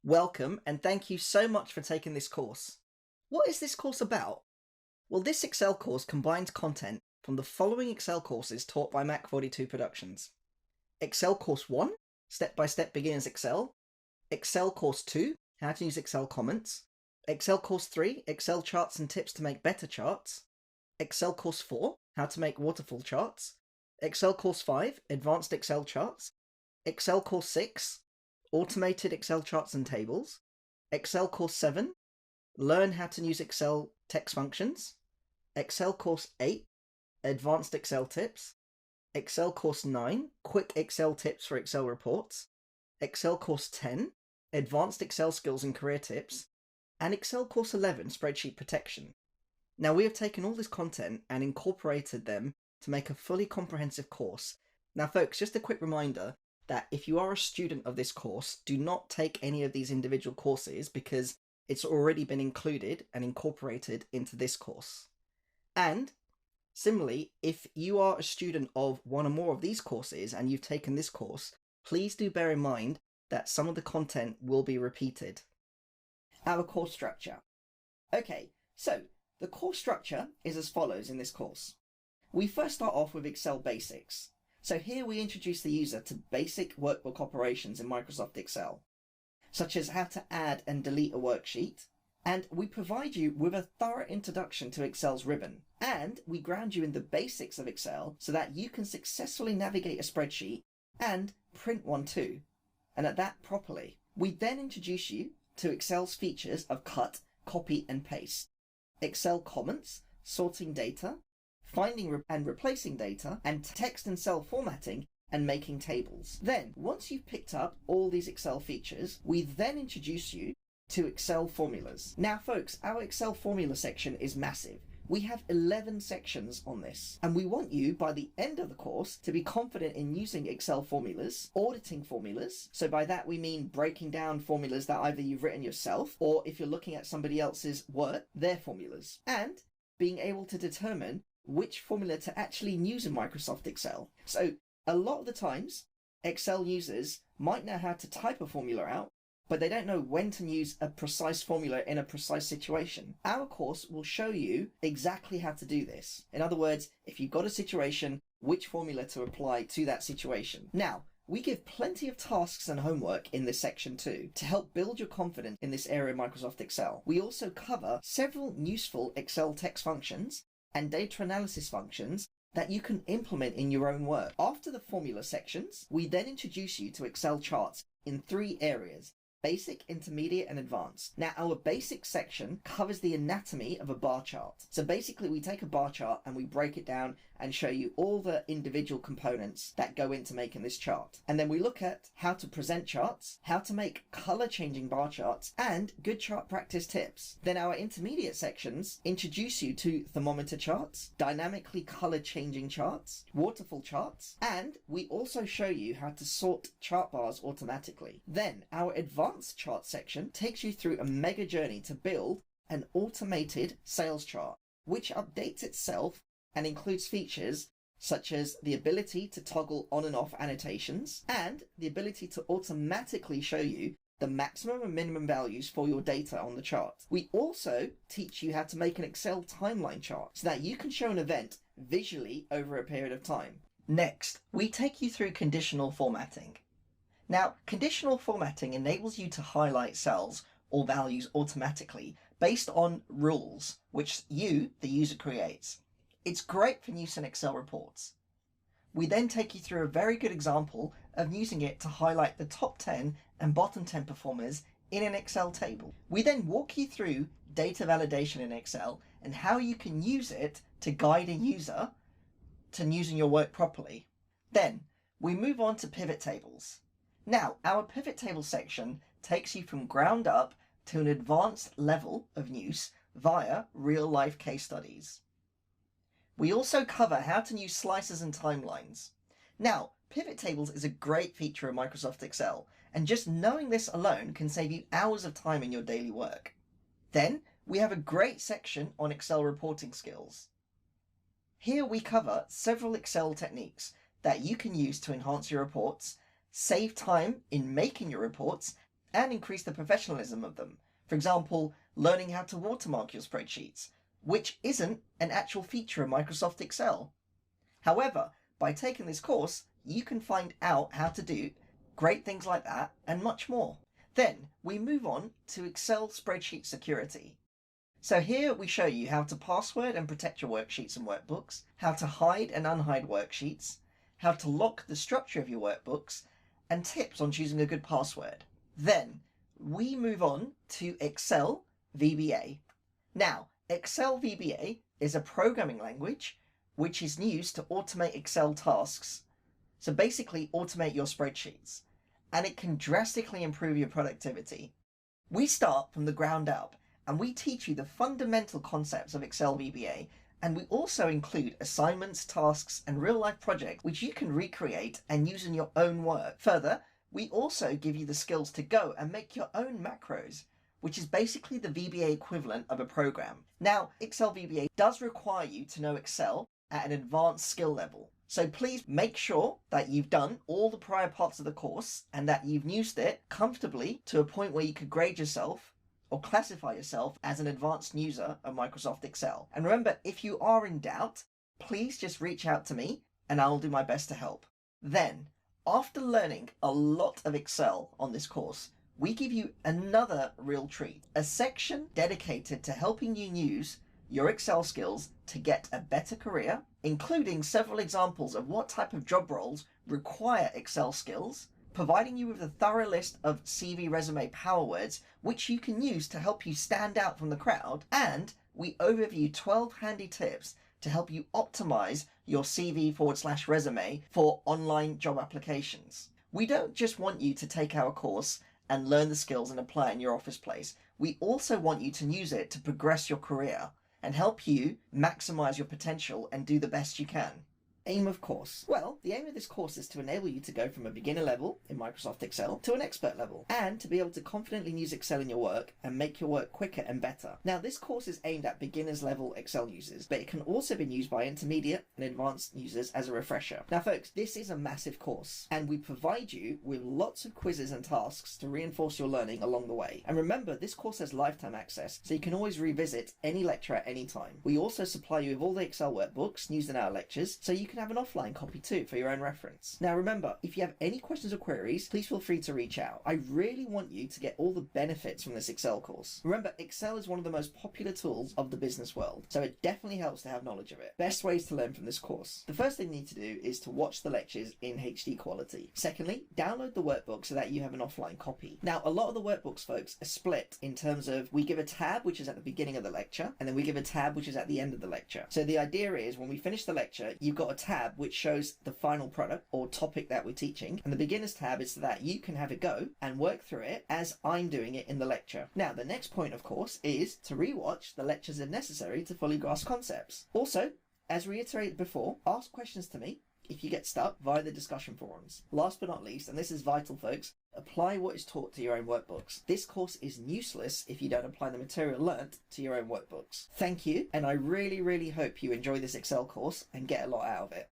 Welcome and thank you so much for taking this course. What is this course about? Well, this Excel course combines content from the following Excel courses taught by Mac42 Productions. Excel Course 1, Step-by-Step Beginners Excel. Excel Course 2, How to Use Excel Comments. Excel Course 3, Excel Charts and Tips to Make Better Charts. Excel Course 4, How to Make Waterfall Charts. Excel Course 5, Advanced Excel Charts. Excel Course 6, Automated Excel Charts and Tables. Excel Course 7, Learn how to use Excel text functions. Excel Course 8, Advanced Excel Tips. Excel Course 9, Quick Excel Tips for Excel Reports. Excel Course 10, Advanced Excel Skills and Career Tips. And Excel Course 11, Spreadsheet Protection. Now we have taken all this content and incorporated them to make a fully comprehensive course. Now folks, just a quick reminder that if you are a student of this course, do not take any of these individual courses because it's already been included and incorporated into this course. And similarly, if you are a student of one or more of these courses and you've taken this course, please do bear in mind that some of the content will be repeated. Our course structure. Okay, so the course structure is as follows in this course. We first start off with Excel Basics. So here we introduce the user to basic workbook operations in Microsoft Excel, such as how to add and delete a worksheet, and we provide you with a thorough introduction to Excel's ribbon, and we ground you in the basics of Excel so that you can successfully navigate a spreadsheet and print one too, and at that properly. We then introduce you to Excel's features of cut, copy and paste, Excel comments, sorting data, finding and replacing data, and text and cell formatting and making tables. Then, once you've picked up all these Excel features, we then introduce you to Excel formulas. Now folks, our Excel formula section is massive. We have 11 sections on this, and we want you by the end of the course to be confident in using Excel formulas, auditing formulas. So by that we mean breaking down formulas that either you've written yourself, or if you're looking at somebody else's work, their formulas, and being able to determine which formula to actually use in Microsoft Excel. So a lot of the times, Excel users might know how to type a formula out, but they don't know when to use a precise formula in a precise situation. Our course will show you exactly how to do this. In other words, if you've got a situation, which formula to apply to that situation. Now, we give plenty of tasks and homework in this section too, to help build your confidence in this area of Microsoft Excel. We also cover several useful Excel text functions and data analysis functions that you can implement in your own work. After the formula sections, we then introduce you to Excel charts in 3 areas: basic, intermediate, and advanced. Now, our basic section covers the anatomy of a bar chart. So basically, we take a bar chart and we break it down and show you all the individual components that go into making this chart. And then we look at how to present charts, how to make color changing bar charts, and good chart practice tips. Then our intermediate sections introduce you to thermometer charts, dynamically color changing charts, waterfall charts, and we also show you how to sort chart bars automatically. Then our advanced chart section takes you through a mega journey to build an automated sales chart, which updates itself and includes features such as the ability to toggle on and off annotations and the ability to automatically show you the maximum and minimum values for your data on the chart. We also teach you how to make an Excel timeline chart so that you can show an event visually over a period of time. Next, we take you through conditional formatting. Now, conditional formatting enables you to highlight cells or values automatically based on rules which you, the user, creates. It's great for use in Excel reports. We then take you through a very good example of using it to highlight the top 10 and bottom 10 performers in an Excel table. We then walk you through data validation in Excel and how you can use it to guide a user to using your work properly. Then we move on to pivot tables. Now, our pivot table section takes you from ground up to an advanced level of use via real-life case studies. We also cover how to use slices and timelines. Now, pivot tables is a great feature of Microsoft Excel, and just knowing this alone can save you hours of time in your daily work. Then, we have a great section on Excel reporting skills. Here we cover several Excel techniques that you can use to enhance your reports, save time in making your reports, and increase the professionalism of them. For example, learning how to watermark your spreadsheets, which isn't an actual feature of Microsoft Excel. However, by taking this course, you can find out how to do great things like that and much more. Then we move on to Excel spreadsheet security. So here we show you how to password and protect your worksheets and workbooks, how to hide and unhide worksheets, how to lock the structure of your workbooks, and tips on choosing a good password. Then we move on to Excel VBA. Now, Excel VBA is a programming language which is used to automate Excel tasks. So basically automate your spreadsheets, and it can drastically improve your productivity. We start from the ground up and we teach you the fundamental concepts of Excel VBA, and we also include assignments, tasks, and real-life projects which you can recreate and use in your own work. Further, we also give you the skills to go and make your own macros, which is basically the VBA equivalent of a program. Now, Excel VBA does require you to know Excel at an advanced skill level. So please make sure that you've done all the prior parts of the course and that you've used it comfortably to a point where you could grade yourself or classify yourself as an advanced user of Microsoft Excel. And remember, if you are in doubt, please just reach out to me and I'll do my best to help. Then, after learning a lot of Excel on this course, we give you another real treat, a section dedicated to helping you use your Excel skills to get a better career, including several examples of what type of job roles require Excel skills, providing you with a thorough list of CV resume power words which you can use to help you stand out from the crowd, and we overview 12 handy tips to help you optimize your CV/resume for online job applications. We don't just want you to take our course and learn the skills and apply in your office place. We also want you to use it to progress your career and help you maximize your potential and do the best you can. Aim of course? Well, the aim of this course is to enable you to go from a beginner level in Microsoft Excel to an expert level, and to be able to confidently use Excel in your work and make your work quicker and better. Now, this course is aimed at beginners level Excel users, but it can also be used by intermediate and advanced users as a refresher. Now folks, this is a massive course, and we provide you with lots of quizzes and tasks to reinforce your learning along the way. And remember, this course has lifetime access, so you can always revisit any lecture at any time. We also supply you with all the Excel workbooks used in our lectures, so you can have an offline copy too for your own reference. Now remember, if you have any questions or queries, please feel free to reach out. I really want you to get all the benefits from this Excel course. Remember, Excel is one of the most popular tools of the business world, so it definitely helps to have knowledge of it. Best ways to learn from this course. The first thing you need to do is to watch the lectures in HD quality. Secondly, download the workbook so that you have an offline copy. Now, a lot of the workbooks, folks, are split in terms of we give a tab which is at the beginning of the lecture, and then we give a tab which is at the end of the lecture. So the idea is when we finish the lecture, you've got a tab which shows the final product or topic that we're teaching, and the beginners tab is so that you can have a go and work through it as I'm doing it in the lecture. Now, the next point, of course, is to rewatch the lectures if necessary to fully grasp concepts. Also, as reiterated before, ask questions to me if you get stuck via the discussion forums. Last but not least, and this is vital folks, apply what is taught to your own workbooks. This course is useless if you don't apply the material learnt to your own workbooks. Thank you, and I really hope you enjoy this Excel course and get a lot out of it.